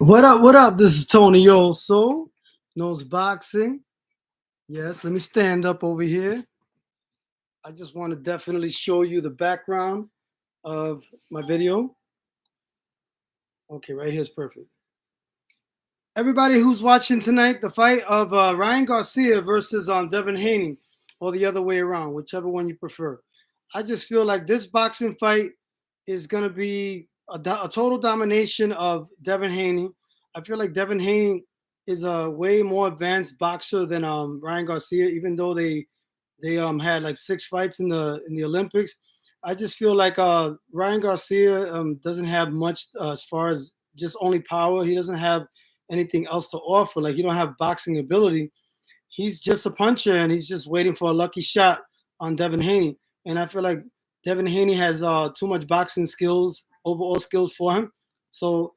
What up? What up? This is Tony Yoso, knows boxing. Yes, let me stand up over here. I just want to definitely show you the background of my video. Okay, right here is perfect. Everybody who's watching tonight, the fight of Ryan Garcia versus Devin Haney, or the other way around, whichever one you prefer. I just feel like this boxing fight is going to be a total domination of Devin Haney. I feel like Devin Haney is a way more advanced boxer than Ryan Garcia, even though they had like 6 fights in the Olympics. I just feel like Ryan Garcia doesn't have much as far as just only power. He doesn't have anything else to offer. Like, he don't have boxing ability. He's just a puncher, and he's just waiting for a lucky shot on Devin Haney. And I feel like Devin Haney has too much boxing skills, overall skills for him. So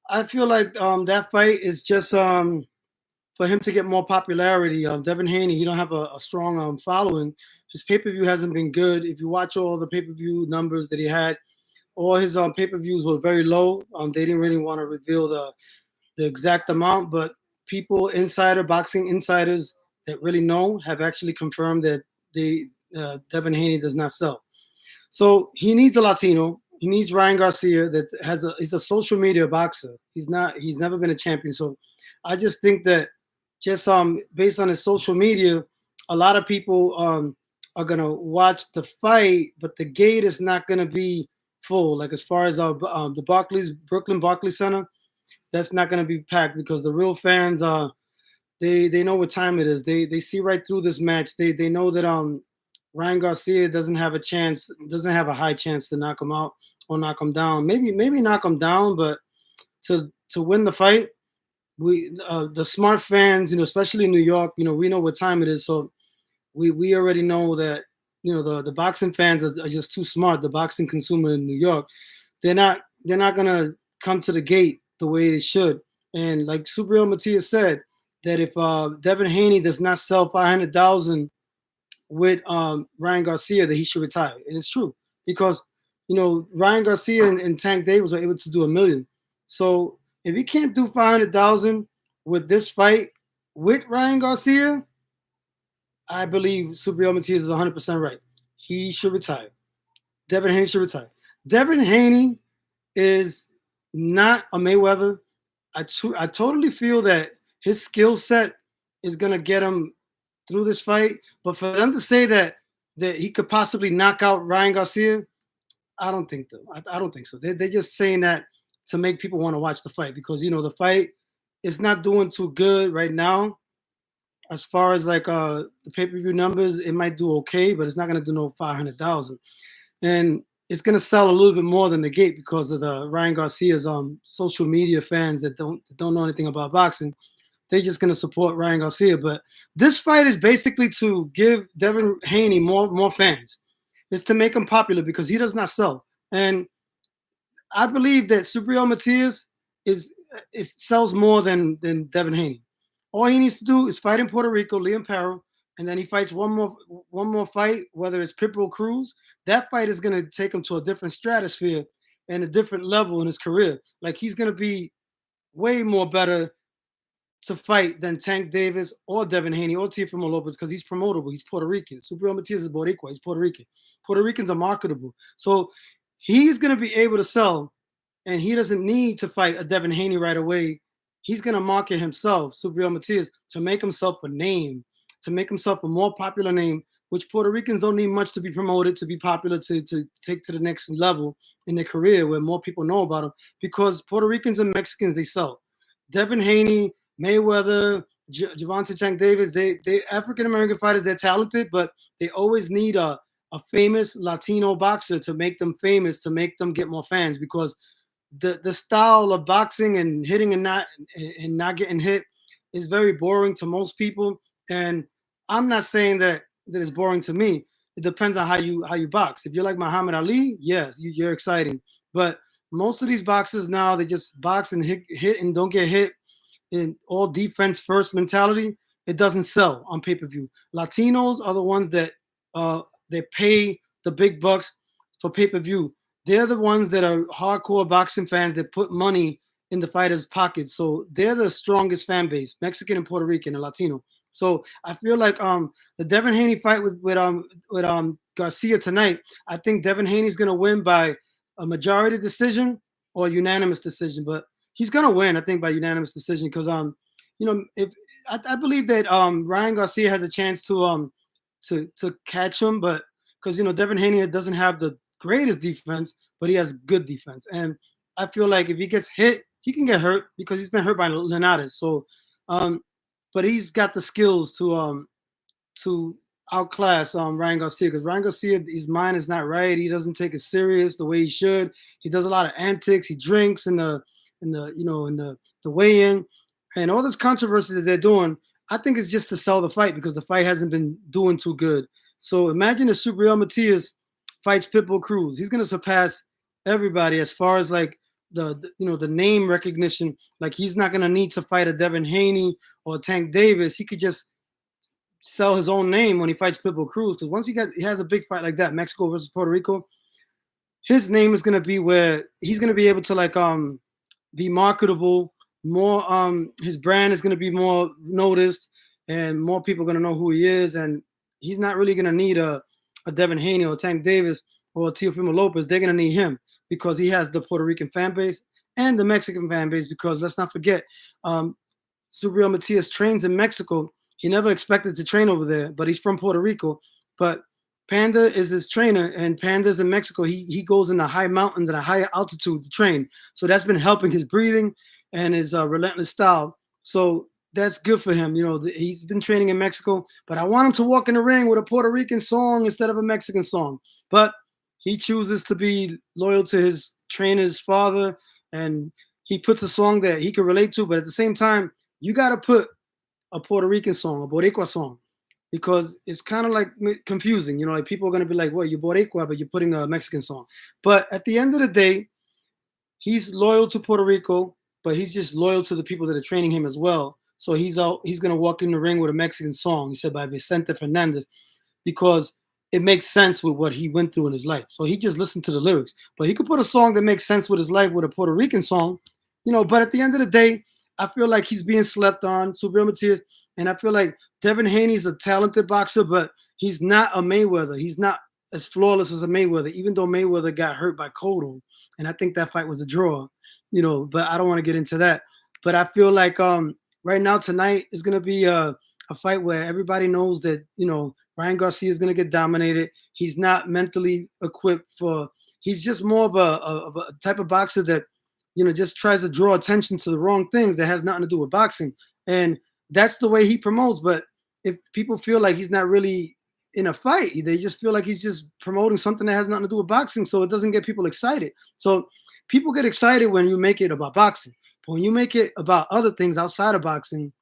I feel like that fight is just for him to get more popularity. Devin Haney, he don't have a strong following. His pay-per-view hasn't been good. If you watch all the pay-per-view numbers that he had, all his pay-per-views were very low. They didn't really want to reveal the exact amount, but boxing insiders that really know have actually confirmed that Devin Haney does not sell. So he needs a Latino. He needs Ryan Garcia that he's a social media boxer. He's never been a champion. So I just think that just based on his social media, a lot of people are gonna watch the fight, but the gate is not gonna be full. Like, as far as the Brooklyn Barclays Center, that's not going to be packed, because the real fans they know what time it is. They see right through this match. They know that Ryan Garcia doesn't have a high chance to knock him out or knock him down. Maybe knock him down, but to win the fight, the smart fans, especially in New York, we know what time it is. So we already know that the boxing fans are just too smart. The boxing consumer in New York, they're not gonna come to the gate the way they should. And like Subriel Matias said, that if Devin Haney does not sell 500,000 with Ryan Garcia, that he should retire. And it's true, because Ryan Garcia and Tank Davis were able to do 1 million. So if he can't do 500,000 with this fight with Ryan Garcia, I believe Subriel Matias is 100% right. He should retire. Devin Haney should retire. Devin Haney is not a Mayweather. I totally feel that his skill set is gonna get him through this fight. But for them to say that he could possibly knock out Ryan Garcia, I don't think so. I don't think so. They're just saying that to make people want to watch the fight, because the fight is not doing too good right now. As far as like the pay-per-view numbers, it might do okay, but it's not gonna do no 500,000. And it's gonna sell a little bit more than the gate, because of the Ryan Garcia's social media fans that don't know anything about boxing. They're just gonna support Ryan Garcia. But this fight is basically to give Devin Haney more fans. It's to make him popular, because he does not sell. And I believe that Subriel Matias sells more than Devin Haney. All he needs to do is fight in Puerto Rico, Liam Parra, and then he fights one more fight, whether it's Pitbull Cruz. That fight is going to take him to a different stratosphere and a different level in his career. Like, he's going to be way more better to fight than Tank Davis or Devin Haney or Teofimo Lopez, because he's promotable. He's Puerto Rican. Subriel Matias is Boricua. He's Puerto Rican. Puerto Ricans are marketable. So he's going to be able to sell, and he doesn't need to fight a Devin Haney right away. He's going to market himself, Subriel Matias, to make himself a name, to make himself a more popular name, which Puerto Ricans don't need much to be promoted, to be popular, to take to the next level in their career, where more people know about them, because Puerto Ricans and Mexicans, they sell. Devin Haney, Mayweather, Gervonta Tank Davis, they African-American fighters, they're talented, but they always need a famous Latino boxer to make them famous, to make them get more fans, because the style of boxing and hitting and not getting hit is very boring to most people. And I'm not saying that it's boring to me. It depends on how you box. If you're like Muhammad Ali, yes, you're exciting. But most of these boxers now, they just box and hit and don't get hit, in all defense first mentality. It doesn't sell on pay-per-view. Latinos are the ones that they pay the big bucks for pay-per-view. They're the ones that are hardcore boxing fans that put money in the fighters' pockets. So they're the strongest fan base, Mexican and Puerto Rican and Latino. So I feel like the Devin Haney fight with Garcia tonight, I think Devin Haney's gonna win by a majority decision or unanimous decision, but he's gonna win, I think, by unanimous decision because if I believe that Ryan Garcia has a chance to catch him, but because Devin Haney doesn't have the greatest defense, but he has good defense, and I feel like if he gets hit, he can get hurt because he's been hurt by Linares. So, um, but he's got the skills to outclass Ryan Garcia because Ryan Garcia, his mind is not right. He doesn't take it serious the way he should. He does a lot of antics. He drinks in the weigh-in, and all this controversy that they're doing. I think it's just to sell the fight because the fight hasn't been doing too good. So imagine if Subriel Matias fights Pitbull Cruz. He's gonna surpass everybody as far as like the name recognition. Like he's not gonna need to fight a Devin Haney or Tank Davis. He could just sell his own name when he fights Pitbull Cruz because once he has a big fight like that, Mexico versus Puerto Rico, his name is gonna be where he's gonna be able to be marketable. More his brand is gonna be more noticed, and more people are gonna know who he is. And he's not really gonna need a Devin Haney or Tank Davis or Teofimo Lopez. They're gonna need him because he has the Puerto Rican fan base and the Mexican fan base. Because let's not forget, Subriel Matias trains in Mexico. He never expected to train over there, but he's from Puerto Rico. But Panda is his trainer, and Panda's in Mexico. He goes in the high mountains and a high altitude to train. So that's been helping his breathing and his relentless style. So that's good for him. He's been training in Mexico, but I want him to walk in the ring with a Puerto Rican song instead of a Mexican song. But he chooses to be loyal to his trainer's father, and he puts a song that he can relate to. But at the same time, you got to put a Puerto Rican song, a Boricua song, because it's kind of like confusing. Like people are going to be like, well, you're Boricua, but you're putting a Mexican song. But at the end of the day, he's loyal to Puerto Rico, but he's just loyal to the people that are training him as well. So he's going to walk in the ring with a Mexican song, he said, by Vicente Fernandez, because it makes sense with what he went through in his life. So he just listened to the lyrics. But he could put a song that makes sense with his life with a Puerto Rican song, but at the end of the day, I feel like he's being slept on, Subriel Matias, and I feel like Devin Haney's a talented boxer, but he's not a Mayweather. He's not as flawless as a Mayweather, even though Mayweather got hurt by Cotto. And I think that fight was a draw, but I don't want to get into that. But I feel like right now tonight is going to be a fight where everybody knows that, Ryan Garcia is going to get dominated. He's not mentally equipped he's just more of a type of boxer that, just tries to draw attention to the wrong things that has nothing to do with boxing. And that's the way he promotes. But if people feel like he's not really in a fight, they just feel like he's just promoting something that has nothing to do with boxing. So it doesn't get people excited. So people get excited when you make it about boxing. But when you make it about other things outside of boxing,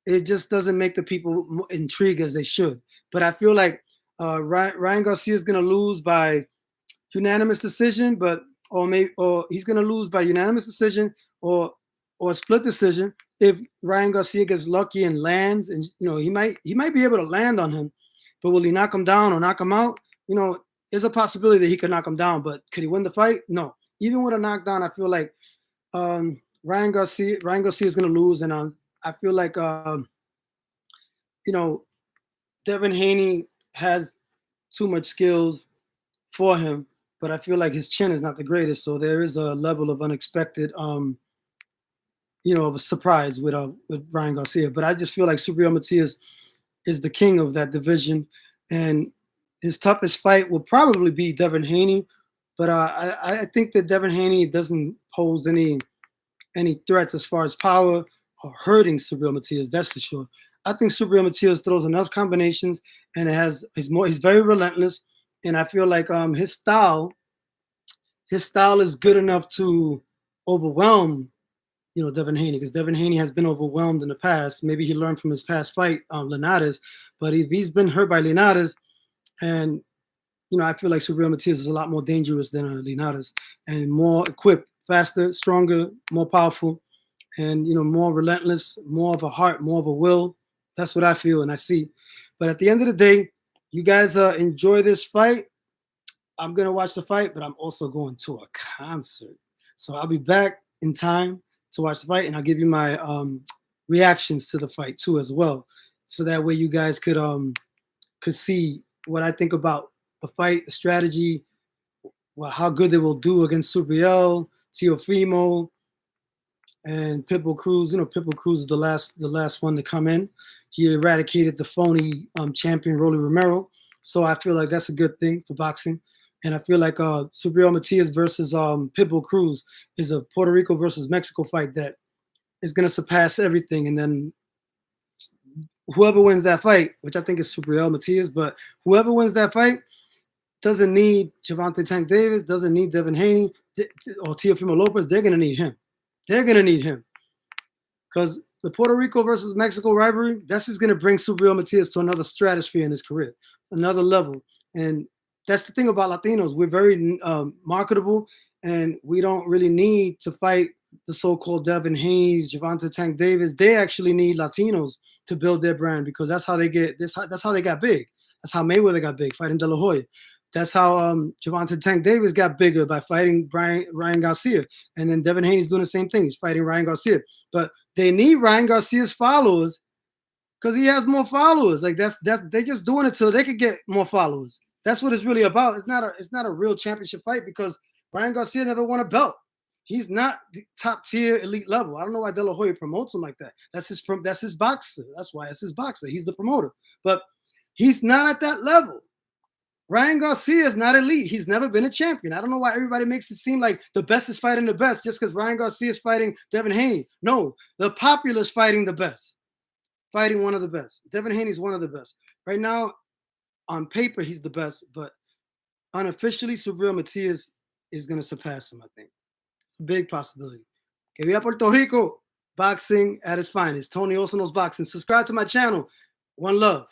it just doesn't make the people intrigued as they should. But I feel like Ryan Garcia is going to lose by unanimous decision, or he's going to lose by unanimous decision or split decision if Ryan Garcia gets lucky and lands, and he might be able to land on him, but will he knock him down or knock him out? There's a possibility that he could knock him down, but could he win the fight? No. Even with a knockdown, I feel like Ryan Garcia is going to lose, and I feel like you know Devin Haney has too much skills for him, but I feel like his chin is not the greatest, so there is a level of unexpected, of a surprise with Ryan Garcia. But I just feel like Subriel Matias is the king of that division, and his toughest fight will probably be Devin Haney. But I think that Devin Haney doesn't pose any threats as far as power or hurting Subriel Matias. That's for sure. I think Subriel Matias throws enough combinations, and he's very relentless. And I feel like his style is good enough to overwhelm Devin Haney, because Devin Haney has been overwhelmed in the past. Maybe he learned from his past fight, Linares. But if he's been hurt by Linares, and I feel like Subriel Matias is a lot more dangerous than Linares, and more equipped, faster, stronger, more powerful, and more relentless, more of a heart, more of a will. That's what I feel and I see. But at the end of the day, you guys enjoy this fight. I'm gonna watch the fight, but I'm also going to a concert, so I'll be back in time to watch the fight, and I'll give you my reactions to the fight too as well, so that way you guys could see what I think about the fight, the strategy, well, how good they will do against Subriel, Teofimo, and Pitbull Cruz. You know, Pitbull Cruz is the last one to come in. He eradicated the phony champion Rolly Romero, so I feel like that's a good thing for boxing. And I feel like Subriel Matias versus Pitbull Cruz is a Puerto Rico versus Mexico fight that is going to surpass everything. And then whoever wins that fight, which I think is Subriel Matias, but whoever wins that fight doesn't need Gervonta Tank Davis, doesn't need Devin Haney or Teofimo Lopez. They're going to need him. They're going to need him. Because the Puerto Rico versus Mexico rivalry, that's just going to bring Subriel Matias to another stratosphere in his career, another level. And that's the thing about Latinos. We're very marketable, and we don't really need to fight the so-called Devin Hayes, Gervonta Tank Davis. They actually need Latinos to build their brand, because that's how they get this. That's how they got big. That's how Mayweather got big, fighting De La Hoya. That's how Gervonta Tank Davis got bigger, by fighting Ryan Garcia. And then Devin Haney's doing the same thing. He's fighting Ryan Garcia. But they need Ryan Garcia's followers because he has more followers. Like that's they just doing it so they could get more followers. That's what it's really about. It's not a real championship fight, because Ryan Garcia never won a belt. He's not the top tier elite level. I don't know why De La Hoya promotes him like that. That's his boxer. That's why it's his boxer. He's the promoter. But he's not at that level. Ryan Garcia is not elite. He's never been a champion. I don't know why everybody makes it seem like the best is fighting the best just because Ryan Garcia is fighting Devin Haney. No, the popular is fighting the best, fighting one of the best. Devin Haney is one of the best. Right now, on paper, he's the best, but unofficially, Subriel Matias is going to surpass him, I think. It's a big possibility. Que viva Puerto Rico, boxing at its finest. Tony also knows boxing. Subscribe to my channel. One love.